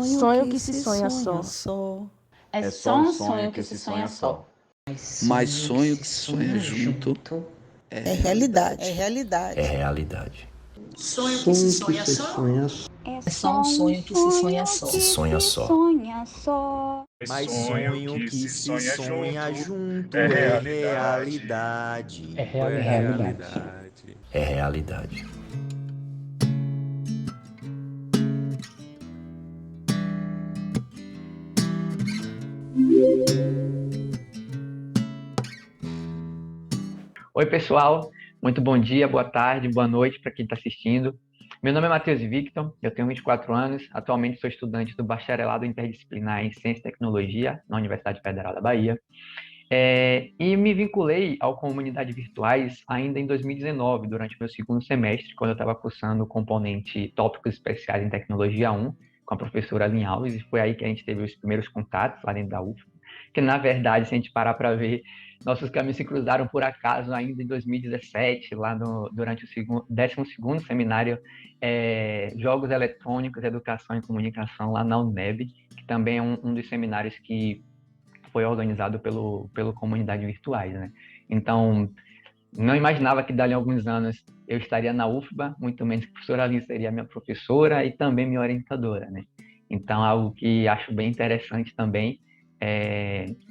Sonho que se sonha só. É só um sonho que se sonha só. Mas sonho que se sonha junto É realidade. É realidade. Sonho que se sonha só. É só um sonho que se sonha só. Se sonha só. Mas sonho que se sonha junto é realidade. É realidade. É realidade. Oi, pessoal. Muito bom dia, boa tarde, boa noite para quem está assistindo. Meu nome é Matheus Victor, eu tenho 24 anos, atualmente sou estudante do Bacharelado Interdisciplinar em Ciência e Tecnologia na Universidade Federal da Bahia. E me vinculei ao Comunidades Virtuais ainda em 2019, durante meu segundo semestre, quando eu estava cursando o componente Tópicos Especiais em Tecnologia 1, com a professora Aline Alves, e foi aí que a gente teve os primeiros contatos lá dentro da UFBA, que na verdade, se a gente parar para ver, nossos caminhos se cruzaram por acaso ainda em 2017, lá durante o 12º seminário Jogos Eletrônicos, Educação e Comunicação, lá na UNEB, que também é um dos seminários que foi organizado pelo Comunidades Virtuais, né? Então, não imaginava que dali a alguns anos eu estaria na UFBA, muito menos que a professora Aline seria minha professora e também minha orientadora, né? Então, algo que acho bem interessante também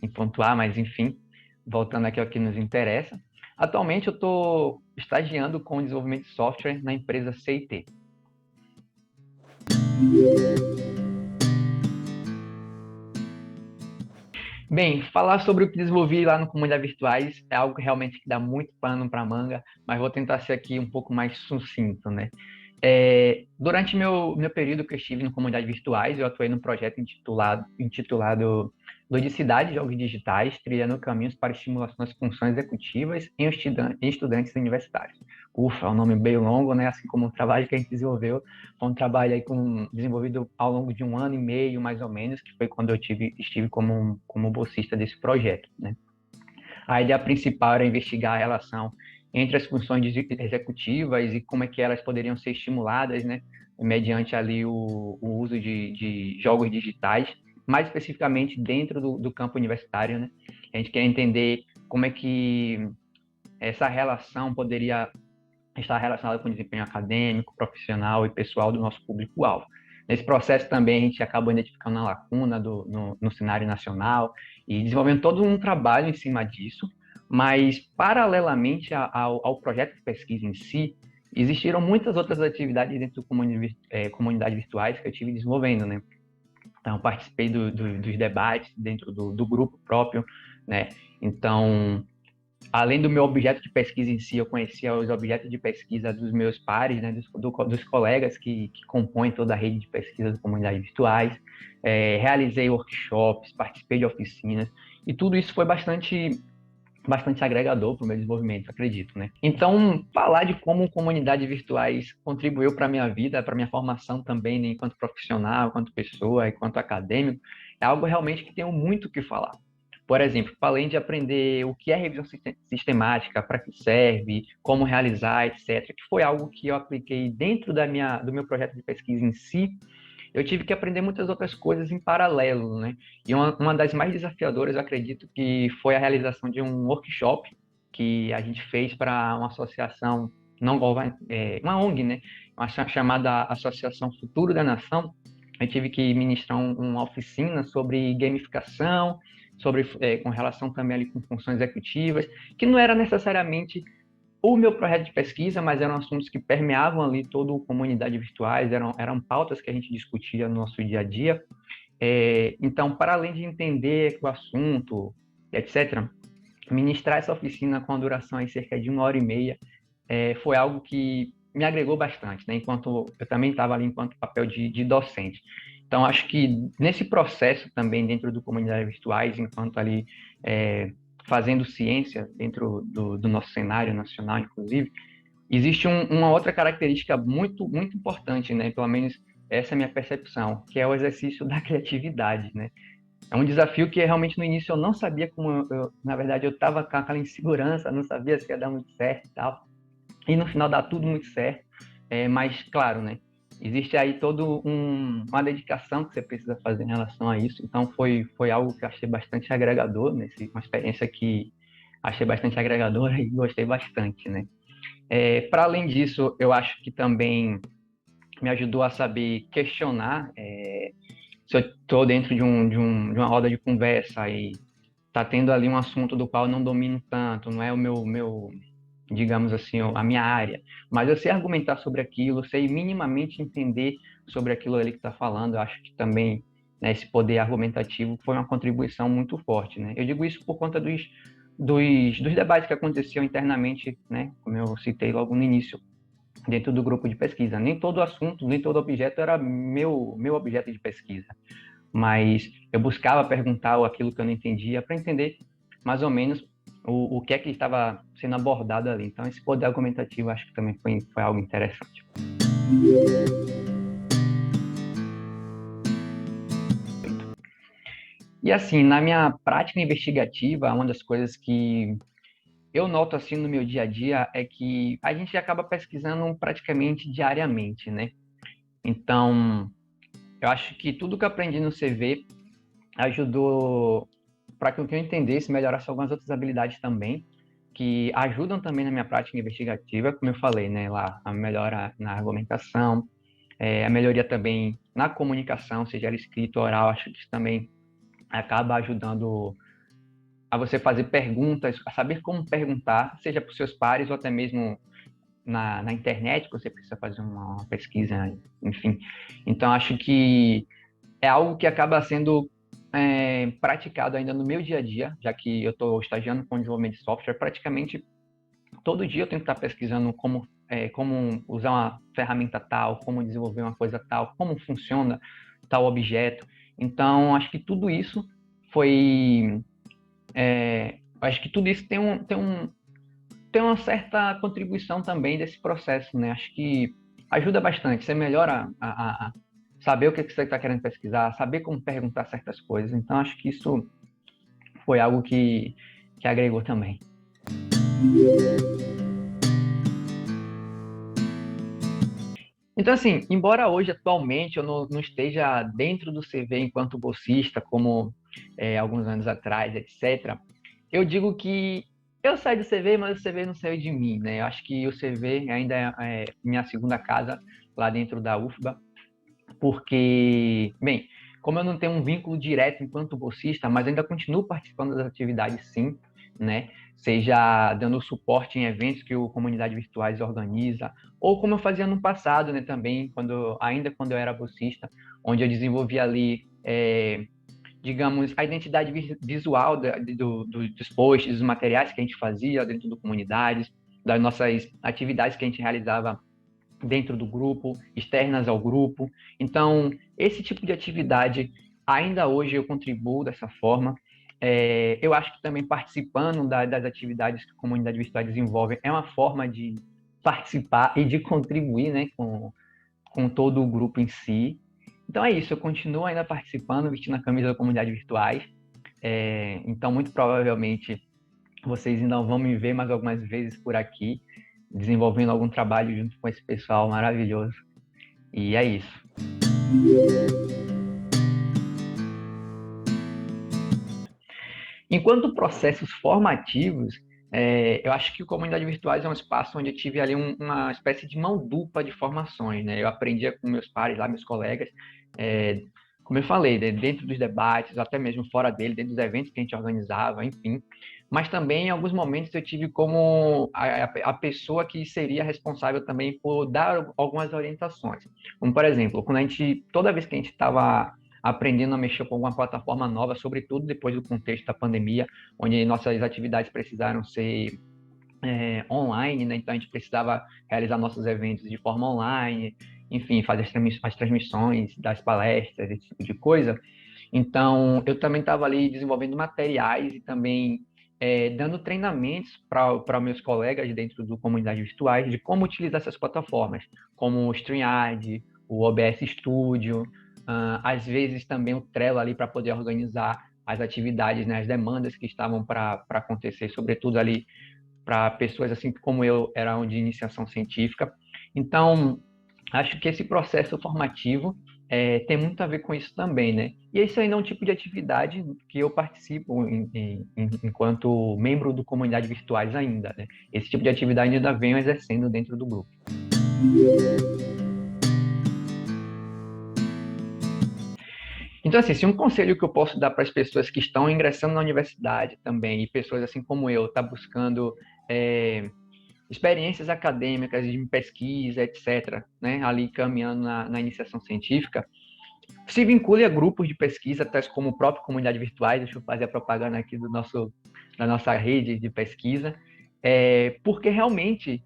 em pontuar, mas enfim, voltando aqui ao que nos interessa. Atualmente eu estou estagiando com desenvolvimento de software na empresa CIT. Bem, falar sobre o que desenvolvi lá no Comunidades Virtuais é algo realmente que dá muito pano para manga, mas vou tentar ser aqui um pouco mais sucinto, né? Durante meu período que eu estive no Comunidades Virtuais, eu atuei num projeto intitulado Ludicidade e Jogos Digitais, trilhando caminhos para estimulação das funções executivas em estudantes universitários. Ufa, é um nome bem longo, né? Assim como o trabalho que a gente desenvolveu, foi um trabalho aí desenvolvido ao longo de 1 ano e meio, mais ou menos, que foi quando eu estive como bolsista desse projeto, né? A ideia principal era investigar a relação entre as funções executivas e como é que elas poderiam ser estimuladas, né, mediante ali o uso de jogos digitais, mais especificamente dentro do campo universitário, né? A gente quer entender como é que essa relação poderia estar relacionada com o desempenho acadêmico, profissional e pessoal do nosso público-alvo. Nesse processo também a gente acabou identificando a lacuna no cenário nacional e desenvolvendo todo um trabalho em cima disso, mas paralelamente ao projeto de pesquisa em si, existiram muitas outras atividades dentro do comunidades virtuais que eu estive desenvolvendo, né? Então, participei dos debates dentro do grupo próprio, né? Então, além do meu objeto de pesquisa em si, eu conhecia os objetos de pesquisa dos meus pares, né, dos colegas que compõem toda a rede de pesquisa das comunidades virtuais, realizei workshops, participei de oficinas, e tudo isso foi bastante agregador para o meu desenvolvimento, acredito, né? Então, falar de como comunidades virtuais contribuiu para a minha vida, para a minha formação também, né, enquanto profissional, enquanto pessoa, enquanto acadêmico, é algo realmente que tenho muito o que falar. Por exemplo, além de aprender o que é revisão sistemática, para que serve, como realizar, etc., que foi algo que eu apliquei dentro do meu projeto de pesquisa em si, eu tive que aprender muitas outras coisas em paralelo, né? E uma das mais desafiadoras, eu acredito, que foi a realização de um workshop que a gente fez para uma associação uma ONG, né? Chamada Associação Futuro da Nação. Eu tive que ministrar uma oficina sobre gamificação, com relação também ali com funções executivas, que não era necessariamente o meu projeto de pesquisa, mas eram assuntos que permeavam ali toda a comunidade virtuais, eram pautas que a gente discutia no nosso dia a dia. Então, para além de entender o assunto, etc., ministrar essa oficina com a duração de cerca de 1h30 foi algo que me agregou bastante, né? Enquanto eu também estava ali enquanto papel de docente. Então, acho que nesse processo também dentro do comunidades virtuais, enquanto ali fazendo ciência dentro do nosso cenário nacional, inclusive, Existe uma outra característica muito, muito importante, né? Pelo menos essa é a minha percepção, que é o exercício da criatividade, né? É um desafio que realmente no início eu não sabia na verdade, eu estava com aquela insegurança, não sabia se ia dar muito certo e tal. E no final dá tudo muito certo. Mas, claro, né? Existe aí uma dedicação que você precisa fazer em relação a isso. Então, foi algo que eu achei bastante agregador, né? Uma experiência que achei bastante agregadora e gostei bastante, né? Para além disso, eu acho que também me ajudou a saber questionar se eu estou dentro de uma roda de conversa e está tendo ali um assunto do qual eu não domino tanto, não é o meu digamos assim, a minha área, mas eu sei argumentar sobre aquilo, sei minimamente entender sobre aquilo ali que está falando. Eu acho que também, né, esse poder argumentativo foi uma contribuição muito forte, né? Eu digo isso por conta dos debates que aconteciam internamente, né, como eu citei logo no início, dentro do grupo de pesquisa. Nem todo assunto, nem todo objeto era meu objeto de pesquisa, mas eu buscava perguntar aquilo que eu não entendia para entender mais ou menos o que é que estava sendo abordado ali. Então, esse poder argumentativo acho que também foi algo interessante. E assim, na minha prática investigativa, uma das coisas que eu noto assim no meu dia a dia é que a gente acaba pesquisando praticamente diariamente, né? Então, eu acho que tudo que eu aprendi no CV ajudou para que eu entendesse, melhorasse algumas outras habilidades também, que ajudam também na minha prática investigativa, como eu falei, né, lá, a melhora na argumentação, a melhoria também na comunicação, seja ela escrita ou oral. Acho que isso também acaba ajudando a você fazer perguntas, a saber como perguntar, seja para os seus pares ou até mesmo na internet, que você precisa fazer uma pesquisa, enfim. Então, acho que é algo que acaba sendo praticado ainda no meu dia a dia, já que eu estou estagiando com desenvolvimento de software. Praticamente todo dia eu tenho que estar pesquisando como usar uma ferramenta tal, como desenvolver uma coisa tal, como funciona tal objeto. Então, acho que tudo isso acho que tudo isso tem uma certa contribuição também desse processo, né? Acho que ajuda bastante. Você melhora a saber o que você está querendo pesquisar, saber como perguntar certas coisas. Então, acho que isso foi algo que agregou também. Então, assim, embora hoje, atualmente, eu não esteja dentro do CV enquanto bolsista, como alguns anos atrás, etc., eu digo que eu saí do CV, mas o CV não saiu de mim, né? Eu acho que o CV ainda é minha segunda casa lá dentro da UFBA, porque, bem, como eu não tenho um vínculo direto enquanto bolsista, mas ainda continuo participando das atividades, sim, né? Seja dando suporte em eventos que o Comunidade Virtuais organiza, ou como eu fazia no passado, né, também, ainda quando eu era bolsista, onde eu desenvolvia ali, digamos, a identidade visual dos posts, dos materiais que a gente fazia dentro do Comunidades, das nossas atividades que a gente realizava dentro do grupo, externas ao grupo. Então, esse tipo de atividade, ainda hoje eu contribuo dessa forma. Eu acho que também participando das atividades que a Comunidade Virtual desenvolve é uma forma de participar e de contribuir, né, com todo o grupo em si. Então é isso, eu continuo ainda participando, vestindo a camisa da Comunidade Virtuais. Então, muito provavelmente, vocês ainda vão me ver mais algumas vezes por aqui, desenvolvendo algum trabalho junto com esse pessoal maravilhoso. E é isso. Enquanto processos formativos, eu acho que o Comunidade Virtuais é um espaço onde eu tive ali uma espécie de mão dupla de formações, né? Eu aprendia com meus pares lá, meus colegas, como eu falei, dentro dos debates, até mesmo fora dele, dentro dos eventos que a gente organizava, enfim. Mas também, em alguns momentos, eu tive como a pessoa que seria responsável também por dar algumas orientações. Como, por exemplo, toda vez que a gente estava aprendendo a mexer com alguma plataforma nova, sobretudo depois do contexto da pandemia, onde nossas atividades precisaram ser online, né? Então a gente precisava realizar nossos eventos de forma online, enfim, fazer as transmissões das palestras, esse tipo de coisa. Então, eu também estava ali desenvolvendo materiais e também dando treinamentos para meus colegas dentro do Comunidade Virtuais de como utilizar essas plataformas, como o StreamYard, o OBS Studio, às vezes também o Trello ali para poder organizar as atividades, né, as demandas que estavam para acontecer, sobretudo ali para pessoas assim como eu, eram de iniciação científica. Então, acho que esse processo formativo tem muito a ver com isso também, né? E isso ainda é um tipo de atividade que eu participo enquanto membro do Comunidade Virtuais ainda, né? Esse tipo de atividade ainda venho exercendo dentro do grupo. Então, assim, se um conselho que eu posso dar para as pessoas que estão ingressando na universidade também, e pessoas assim como eu, tá buscando experiências acadêmicas de pesquisa, etc., né, ali caminhando na iniciação científica, se vincule a grupos de pesquisa, tais como o próprio Comunidade Virtuais. Deixa eu fazer a propaganda aqui da nossa rede de pesquisa, porque realmente,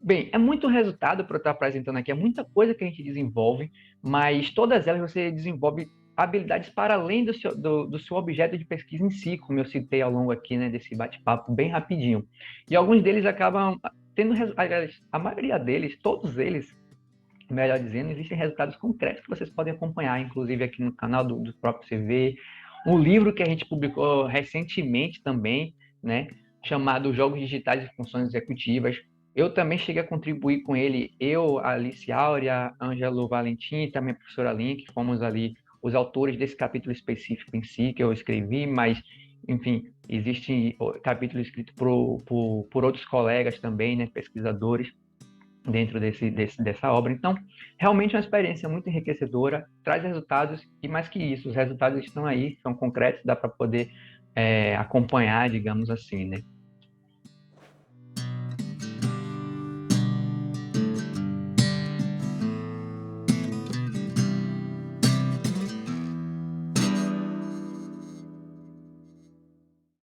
bem, é muito resultado para eu estar apresentando aqui, é muita coisa que a gente desenvolve, mas todas elas você desenvolve habilidades para além do seu objeto de pesquisa em si, como eu citei ao longo aqui, né, desse bate-papo bem rapidinho. E alguns deles acabam tendo, a maioria deles, todos eles, melhor dizendo, existem resultados concretos que vocês podem acompanhar, inclusive aqui no canal do próprio CV, um livro que a gente publicou recentemente também, né, chamado Jogos Digitais e Funções Executivas. Eu também cheguei a contribuir com ele, eu, a Alice Áurea, Ângelo Valentim e também a professora Aline, que fomos ali os autores desse capítulo específico em si, que eu escrevi, mas, enfim, existe capítulo escrito por outros colegas também, né, pesquisadores, dentro dessa obra. Então, realmente é uma experiência muito enriquecedora, traz resultados, e mais que isso, os resultados estão aí, são concretos, dá para poder acompanhar, digamos assim, né?